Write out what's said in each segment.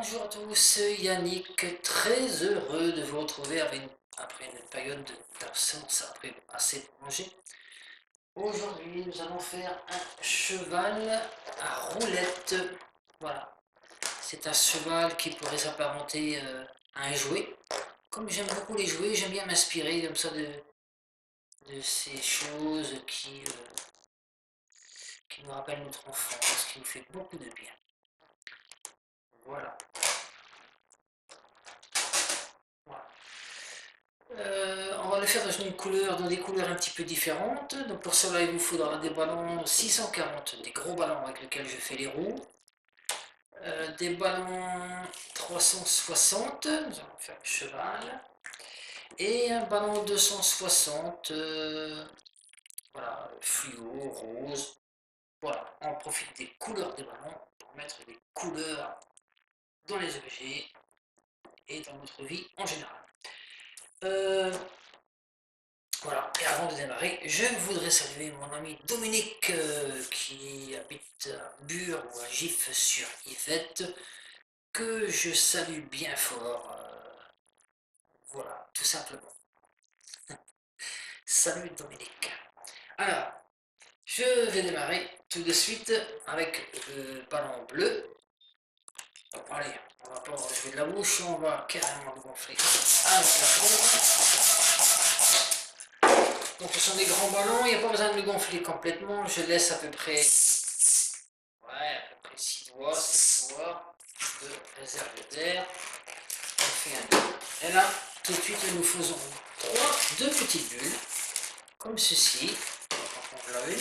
Bonjour à tous, Yannick, très heureux de vous retrouver après une période d'absence assez prolongée. Aujourd'hui, nous allons faire un cheval à roulette. Voilà, c'est un cheval qui pourrait s'apparenter à un jouet. Comme j'aime beaucoup les jouets, j'aime bien m'inspirer comme ça de ces choses qui nous rappellent notre enfance, qui nous fait beaucoup de bien. Voilà. On va le faire dans des couleurs un petit peu différentes. Donc pour cela, il vous faudra des ballons 640, des gros ballons avec lesquels je fais les roues. Des ballons 360, nous allons faire le cheval. Et un ballon 260, voilà, fluo, rose. Voilà, on profite des couleurs des ballons pour mettre des couleurs dans les objets et dans notre vie en général. Voilà, et avant de démarrer, je voudrais saluer mon ami Dominique qui habite à Bure ou à Gif sur Yvette, que je salue bien fort. Voilà, tout simplement. Salut Dominique. Alors, je vais démarrer tout de suite avec le ballon bleu. Allez, on va pas jouer de la bouche, on va carrément le gonfler avec la pompe. Donc ce sont des grands ballons, il n'y a pas besoin de le gonfler complètement, je laisse à peu près 6 doigts, 7 doigts de réserve d'air. On fait un tour. Et là, tout de suite, nous faisons deux petites bulles, comme ceci. On en prend une.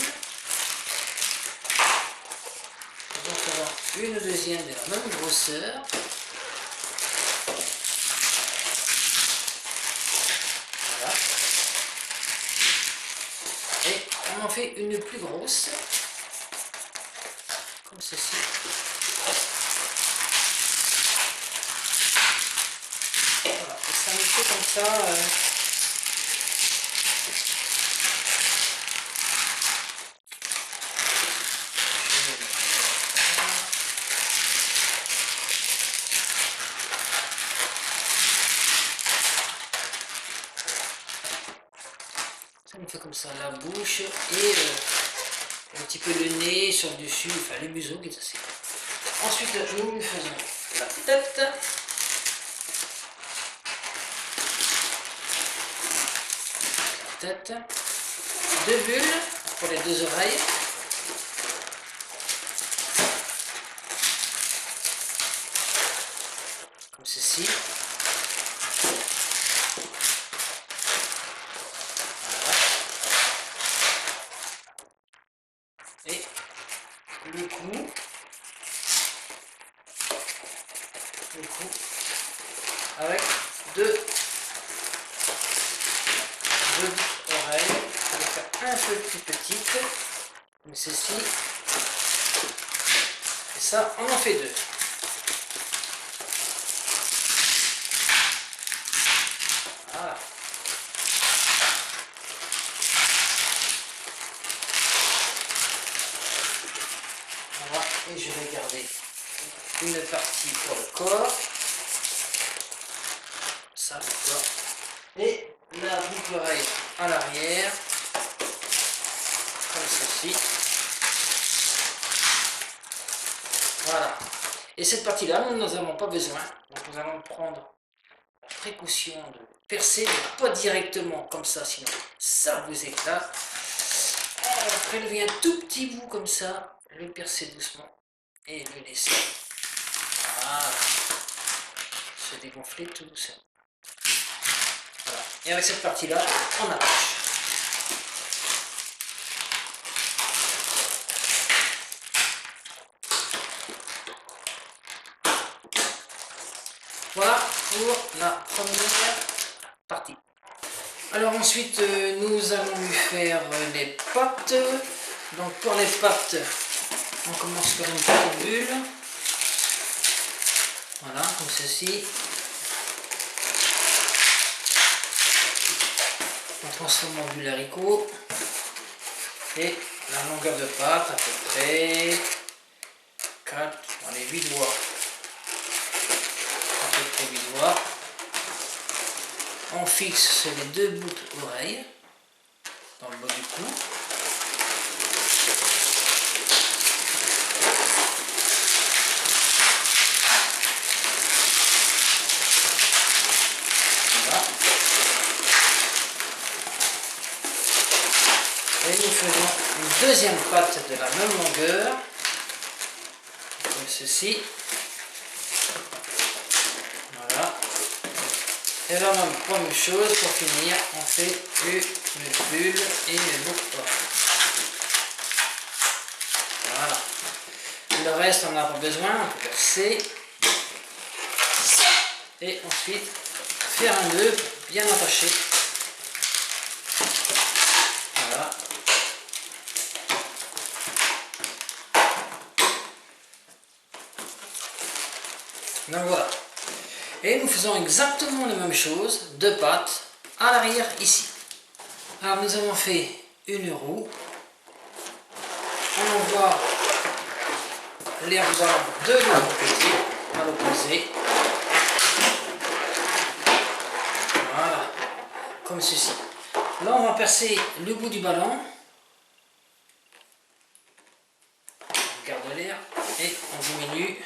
Nous en faisons une deuxième de la même grosseur. Voilà. Et on en fait une plus grosse, comme ceci. Voilà, et ça me fait comme ça. Ça me fait comme ça la bouche et un petit peu le nez sur le dessus, enfin le museau qui est assez. Ensuite, nous lui faisons la tête. Deux bulles pour les deux oreilles. Comme ceci. Voilà. Et le cou. Avec deux oreilles. On va faire un peu plus petite, comme ceci. Et ça, on en fait deux. Voilà. Voilà. Et je vais garder une partie pour le corps. Ça, le corps. Et la boucle oreille à l'arrière, comme ceci. Voilà. Et cette partie-là, nous n'en avons pas besoin. Donc nous allons prendre la précaution de percer, mais pas directement comme ça, sinon ça vous éclate. On va prélever un tout petit bout comme ça, le percer doucement et le laisser. Voilà. Se dégonfler tout doucement. Voilà. Et avec cette partie-là, on attache. Voilà pour la première partie. Alors ensuite, nous allons lui faire les pattes. Donc pour les pattes, on commence par une petite bulle. Voilà, comme ceci. On transforme en bulle haricot. Et la longueur de patte, à peu près 4, allez, 8 doigts. provisoire. On fixe sur les deux boucles oreilles dans le bas du cou. Voilà. Et nous faisons une deuxième patte de la même longueur, comme ceci. Voilà. Et là, on a la même chose pour finir, on fait une bulle et une boucle. Voilà. Le reste, on n'a pas besoin, on peut percer. Et ensuite, faire un nœud bien attaché. Voilà. Donc voilà. Et nous faisons exactement la même chose, deux pattes à l'arrière ici. Alors nous avons fait une roue. On envoie les ballons de l'autre côté, à l'opposé. Voilà, comme ceci. Là on va percer le bout du ballon. On garde l'air et on diminue.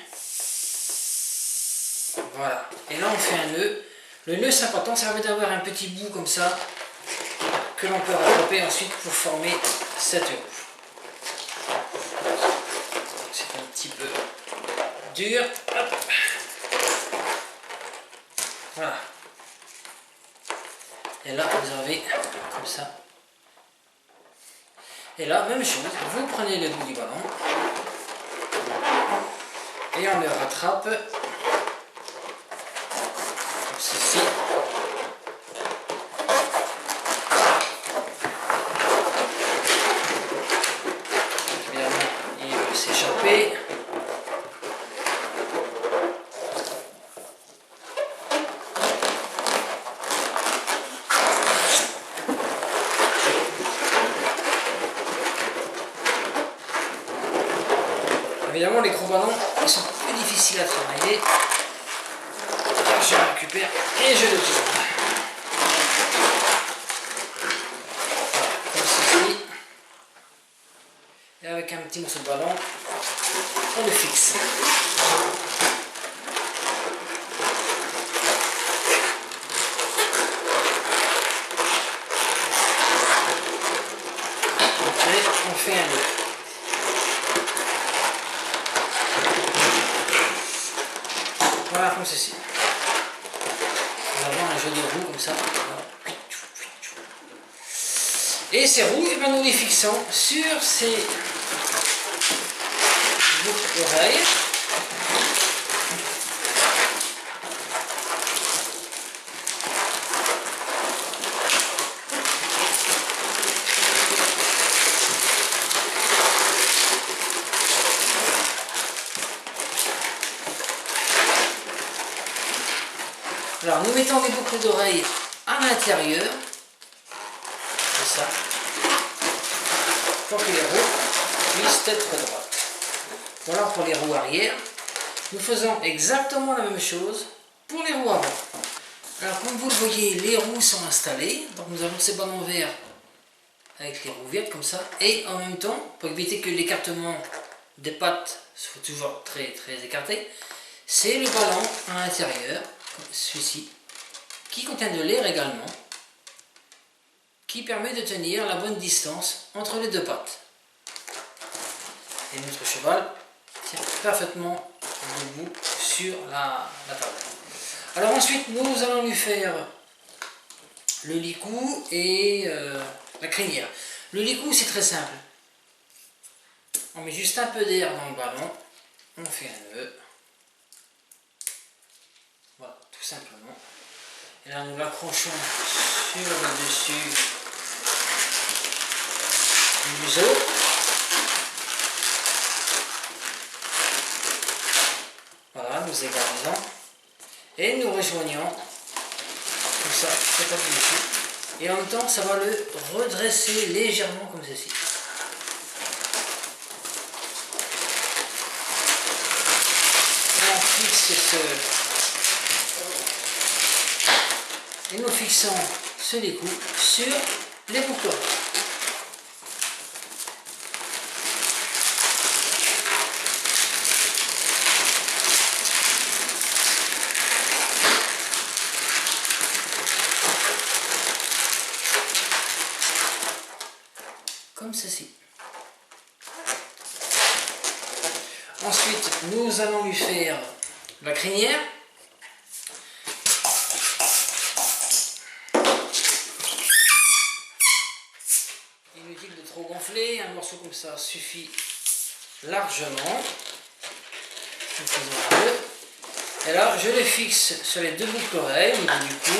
Voilà, et là on fait un nœud. Le nœud c'est important, ça permet d'avoir un petit bout comme ça que l'on peut rattraper ensuite pour former cette roue. C'est un petit peu dur. Hop. Voilà. Et là vous avez comme ça. Et là, même chose, vous prenez le bout du ballon et on le rattrape. Ceci. Évidemment, il peut s'échapper. Évidemment, les gros ballons, ils sont plus difficiles à travailler. Je le récupère et je le tourne. Voilà, comme ceci. Et avec un petit morceau de ballon, on le fixe. Après, on fait un nœud. Voilà, comme ceci. On va avoir un jeu de roue comme ça. Et ces roues, eh ben, nous les fixons sur ces boucles d'oreilles. Alors nous mettons des boucles d'oreilles à l'intérieur, comme ça, pour que les roues puissent être droites. Voilà pour les roues arrière. Nous faisons exactement la même chose pour les roues avant. Alors comme vous le voyez, les roues sont installées, donc nous avons ces ballons verts avec les roues vertes comme ça, et en même temps, pour éviter que l'écartement des pattes soit toujours très écarté, c'est le ballon à l'intérieur, celui-ci, qui contient de l'air également, qui permet de tenir la bonne distance entre les deux pattes. Et notre cheval tient parfaitement debout sur la table. Alors ensuite, nous allons lui faire le licou et la crinière. Le licou, c'est très simple. On met juste un peu d'air dans le ballon, on fait un nœud. Voilà, tout simplement. Et là, nous l'accrochons sur le dessus du museau. Voilà, nous égalisons. Et nous rejoignons comme ça, c'est pas dessus. Et en même temps, ça va le redresser légèrement comme ceci. Et on fixe et nous fixons ce découp sur les boucles. Comme ceci. Ensuite, nous allons lui faire la crinière. Inutile de trop gonfler, un morceau comme ça suffit largement. Nous faisons un peu. Et là, je le fixe sur les deux boucles d'oreilles au niveau du cou.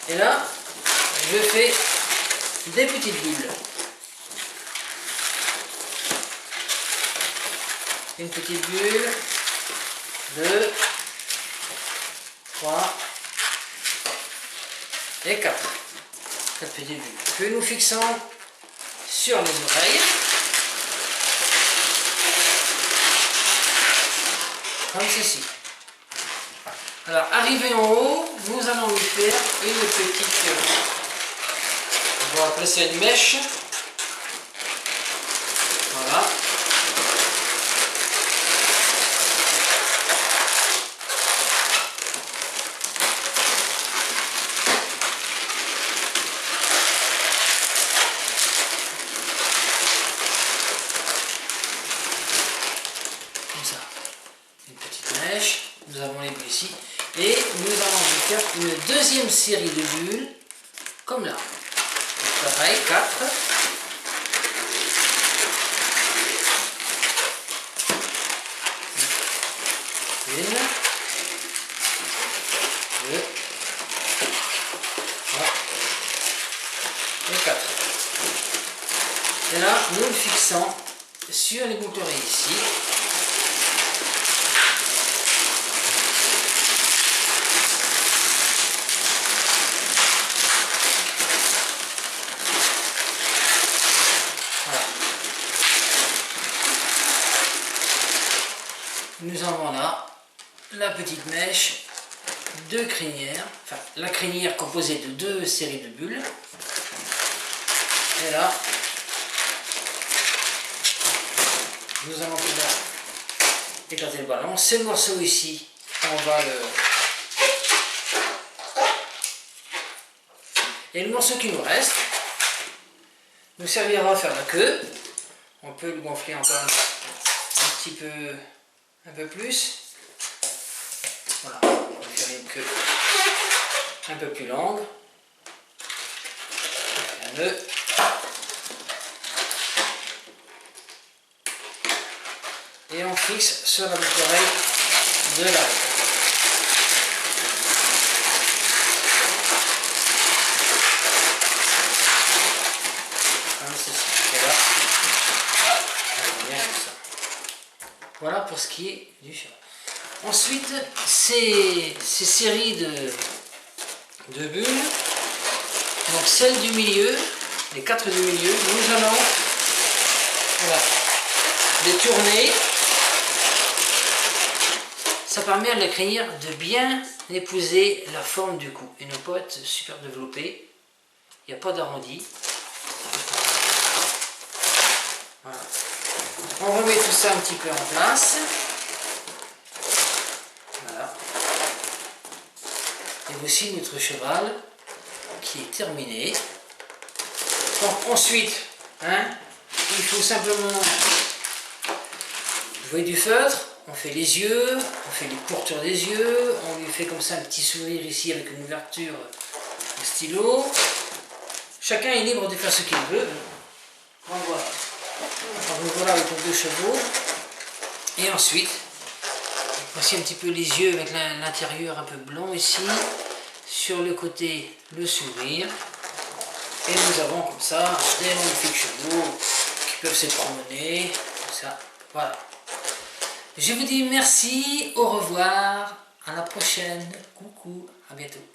Et là, je fais des petites bulles. Une petite bulle, 2, 3 et 4. 4 petites bulles que nous fixons sur les oreilles. Comme ceci. Alors, arrivé en haut, nous allons lui faire une petite, on va appeler ça une mèche. Voilà. Comme ça. Une petite mèche. Nous avons les bulles ici. Et nous allons faire une deuxième série de bulles, comme là. Donc, pareil, 4. Une, 2, 3 et 4. Et là, nous le fixons sur les boucles d'oreilles ici. Nous avons là la petite mèche de crinière, enfin la crinière composée de 2 séries de bulles. Et là, nous allons pouvoir éclater le ballon. Ce morceau ici, on va le... Et le morceau qui nous reste nous servira à faire la queue. On peut le gonfler encore un petit peu... un peu plus. Voilà, on va faire une queue un peu plus longue. Un nœud. Et on fixe sur la boucle d'oreille de l'arrière. Comme ceci. Et là, on vient comme ça. Voilà pour ce qui est du cheval. Ensuite, ces séries de bulles, donc celle du milieu, les 4 du milieu, nous allons voilà, les tourner. Ça permet à la crinière de bien épouser la forme du cou et ne pas être super développé. Il n'y a pas d'arrondi. Voilà. On remet tout ça un petit peu en place. Voilà. Et voici notre cheval qui est terminé. Donc ensuite, il faut simplement jouer du feutre. On fait les yeux, on fait les courtures des yeux, on lui fait comme ça un petit sourire ici avec une ouverture de stylo. Chacun est libre de faire ce qu'il veut. Donc voilà. Alors nous voilà avec nos 2 chevaux. Et ensuite, voici un petit peu les yeux avec l'intérieur un peu blanc ici. Sur le côté, le sourire. Et nous avons comme ça des magnifiques chevaux qui peuvent se promener. Comme ça, voilà. Je vous dis merci, au revoir, à la prochaine, coucou, à bientôt.